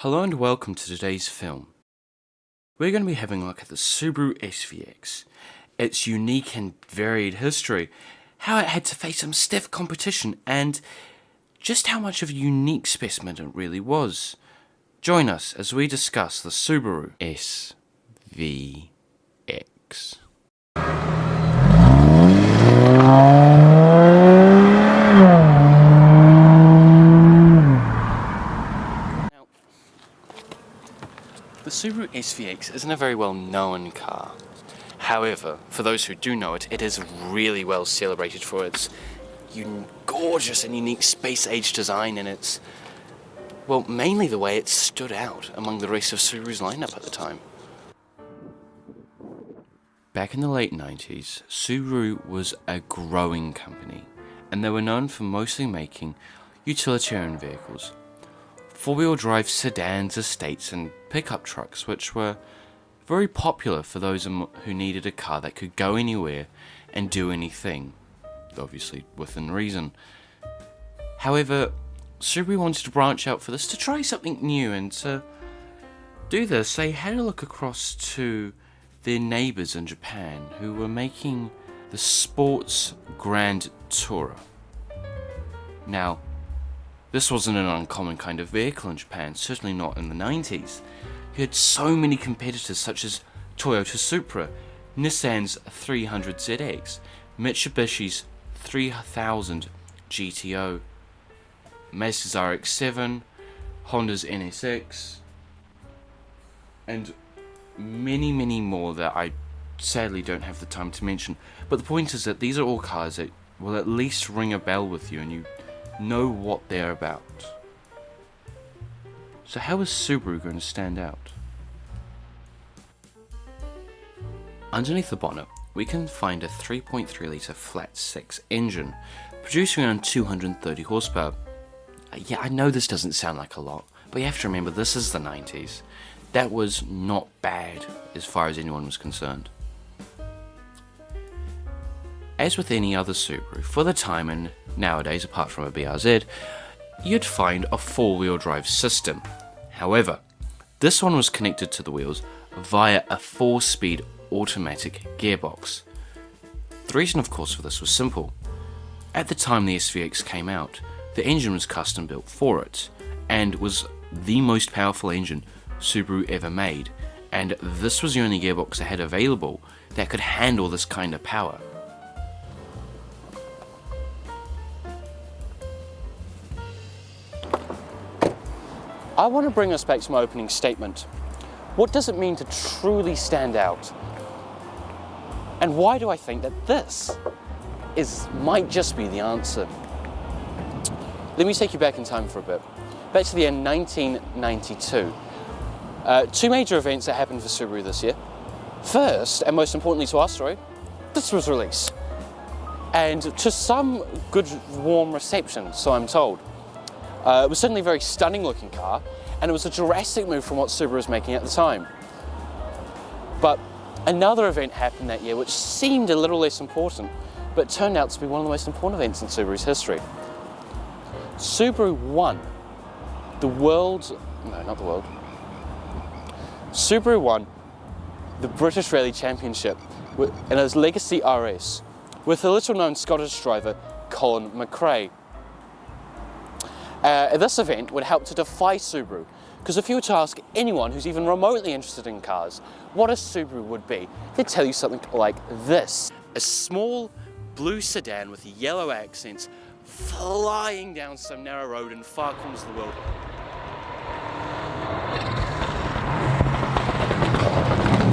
Hello and welcome to today's film. We're going to be having a look at the Subaru SVX, its unique and varied history, how it had to face some stiff competition, and just how much of a unique specimen it really was. Join us as we discuss the Subaru SVX. The Subaru SVX isn't a very well known car. However, for those who do know it, it is really well celebrated for its gorgeous and unique space-age design and its, well, mainly the way it stood out among the rest of Subaru's lineup at the time. Back in the late 90s, Subaru was a growing company, and they were known for mostly making utilitarian vehicles. Four-wheel drive sedans, estates and pickup trucks, which were very popular for those who needed a car that could go anywhere and do anything, obviously within reason. However, Subaru wanted to branch out for this to try something new, and to do this they had a look across to their neighbours in Japan who were making the Sports Grand Tourer. Now, this wasn't an uncommon kind of vehicle in Japan, certainly not in the 90s. You had so many competitors such as Toyota Supra, Nissan's 300ZX, Mitsubishi's 3000 GTO, Mazda's RX-7, Honda's NSX, and many more that I sadly don't have the time to mention. But the point is that these are all cars that will at least ring a bell with you and you know what they're about. So how is Subaru going to stand out? Underneath the bonnet, we can find a 3.3 litre flat 6 engine, producing around 230 horsepower. Yeah, I know this doesn't sound like a lot, but you have to remember this is the 90s. That was not bad as far as anyone was concerned. As with any other Subaru, for the time and nowadays, apart from a BRZ, you'd find a four-wheel drive system. However, this one was connected to the wheels via a 4-speed automatic gearbox. The reason, of course, for this was simple. At the time the SVX came out, the engine was custom built for it, and was the most powerful engine Subaru ever made, and this was the only gearbox they had available that could handle this kind of power. I want to bring us back to my opening statement. What does it mean to truly stand out? And why do I think that this might just be the answer? Let me take you back in time for a bit. Back to the year 1992. Two major events that happened for Subaru this year. First, and most importantly to our story, this was released. And to some good, warm reception, so I'm told. It was certainly a very stunning looking car, and it was a drastic move from what Subaru was making at the time. But another event happened that year which seemed a little less important, but turned out to be one of the most important events in Subaru's history. Subaru won Subaru won the British Rally Championship in his Legacy RS with a little known Scottish driver, Colin McRae. This event would help to defy Subaru, because if you were to ask anyone who's even remotely interested in cars what a Subaru would be, they'd tell you something like this. A small blue sedan with yellow accents flying down some narrow road in far corners of the world.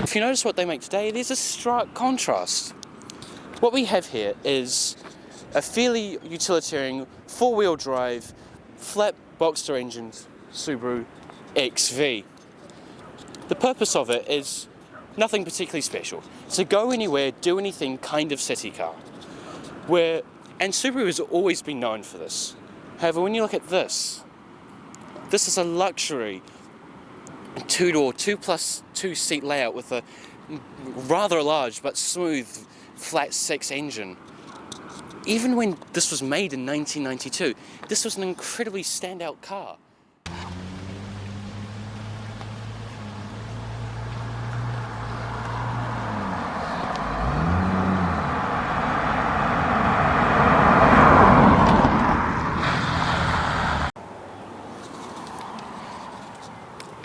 If you notice what they make today, there's a stark contrast. What we have here is a fairly utilitarian four-wheel drive flat Boxster engine Subaru XV. The purpose of it is nothing particularly special. It's a go anywhere, do anything kind of city car. And Subaru has always been known for this. However, when you look at this is a luxury two-door, 2+2 seat layout with a rather large but smooth flat 6 engine. Even when this was made in 1992, this was an incredibly standout car.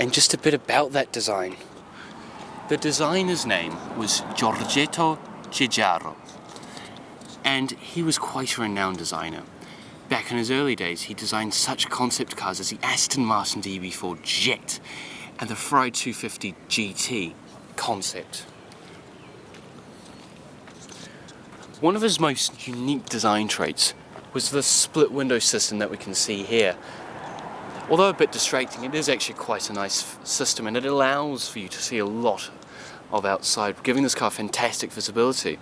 And just a bit about that design. The designer's name was Giorgetto Giugiaro, and he was quite a renowned designer. Back in his early days, he designed such concept cars as the Aston Martin DB4 Jet and the Ferrari 250 GT concept. One of his most unique design traits was the split window system that we can see here. Although a bit distracting, it is actually quite a nice system, and it allows for you to see a lot of outside, giving this car fantastic visibility.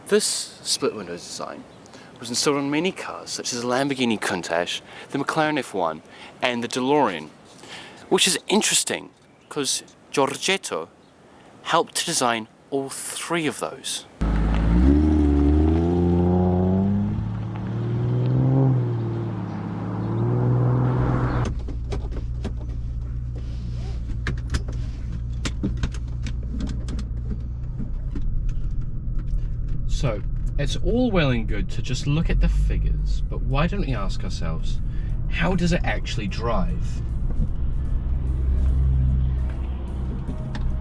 This split window design was installed on many cars such as the Lamborghini Countach, the McLaren F1 and the DeLorean, which is interesting because Giorgetto helped to design all three of those. So, it's all well and good to just look at the figures, but why don't we ask ourselves, how does it actually drive?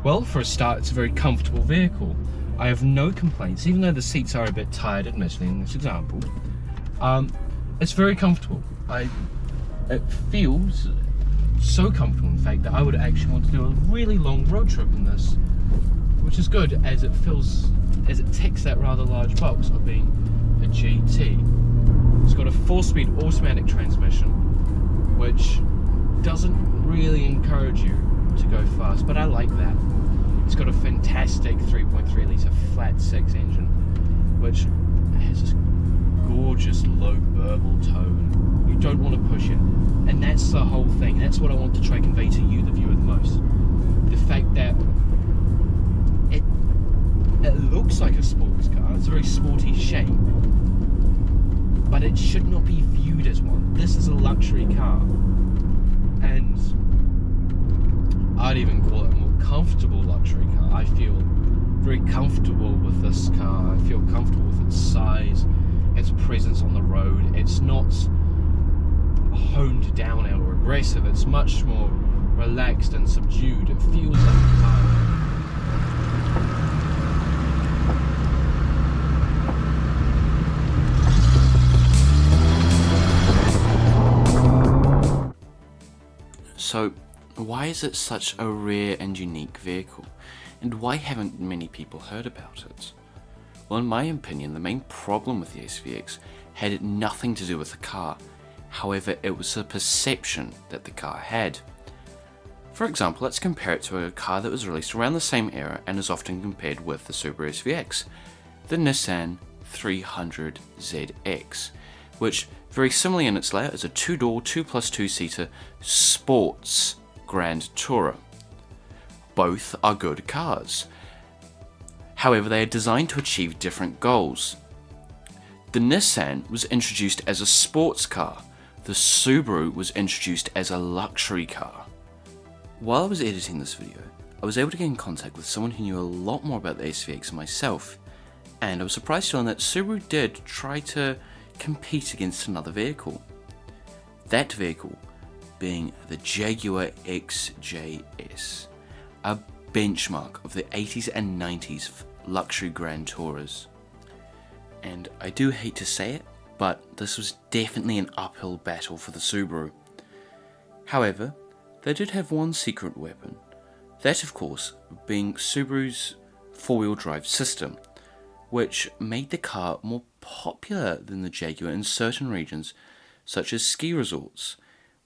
Well, for a start, it's a very comfortable vehicle. I have no complaints, even though the seats are a bit tired, admittedly, in this example. It's very comfortable. It feels so comfortable, in fact, that I would actually want to do a really long road trip in this, which is good as it ticks that rather large box of being a GT. It's got a 4-speed automatic transmission, which doesn't really encourage you to go fast, but I like that. It's got a fantastic 3.3 litre flat 6 engine, which has this gorgeous low burble tone. You don't want to push it, and that's the whole thing. That's what I want to try and convey to you, the viewer, the most. The fact that it looks like a sports car, it's a very sporty shape, but it should not be viewed as one. This is a luxury car, and I'd even call it a more comfortable luxury car. I feel very comfortable with this car. I feel comfortable with its size, its presence on the road. It's not honed down or aggressive, it's much more relaxed and subdued. It feels like a car. So, why is it such a rare and unique vehicle? And why haven't many people heard about it? Well, in my opinion, the main problem with the SVX had nothing to do with the car. However, it was the perception that the car had. For example, let's compare it to a car that was released around the same era and is often compared with the Subaru SVX, the Nissan 300ZX, which very similarly in its layout is a 2-door, 2+2 seater sports Grand Tourer. Both are good cars. However, they are designed to achieve different goals. The Nissan was introduced as a sports car. The Subaru was introduced as a luxury car. While I was editing this video, I was able to get in contact with someone who knew a lot more about the SVX than myself, and I was surprised to learn that Subaru did try to compete against another vehicle. That vehicle being the Jaguar XJS, a benchmark of the 80s and 90s luxury Grand Tourers. And I do hate to say it, but this was definitely an uphill battle for the Subaru. However, they did have one secret weapon, that of course being Subaru's 4-wheel drive system, which made the car more popular than the Jaguar in certain regions such as ski resorts,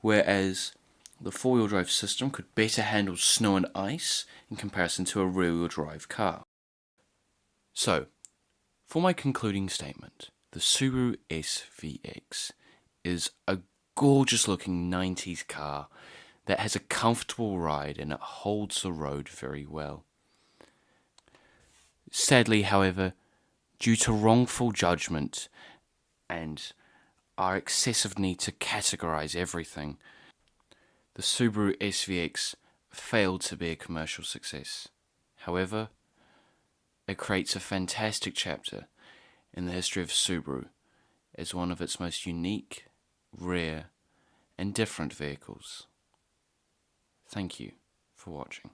whereas the 4-wheel drive system could better handle snow and ice in comparison to a rear-wheel drive car. So, for my concluding statement, the Subaru SVX is a gorgeous looking 90s car that has a comfortable ride and it holds the road very well. Sadly, however, due to wrongful judgment and our excessive need to categorize everything, the Subaru SVX failed to be a commercial success. However, it creates a fantastic chapter in the history of Subaru as one of its most unique, rare, and different vehicles. Thank you. for watching.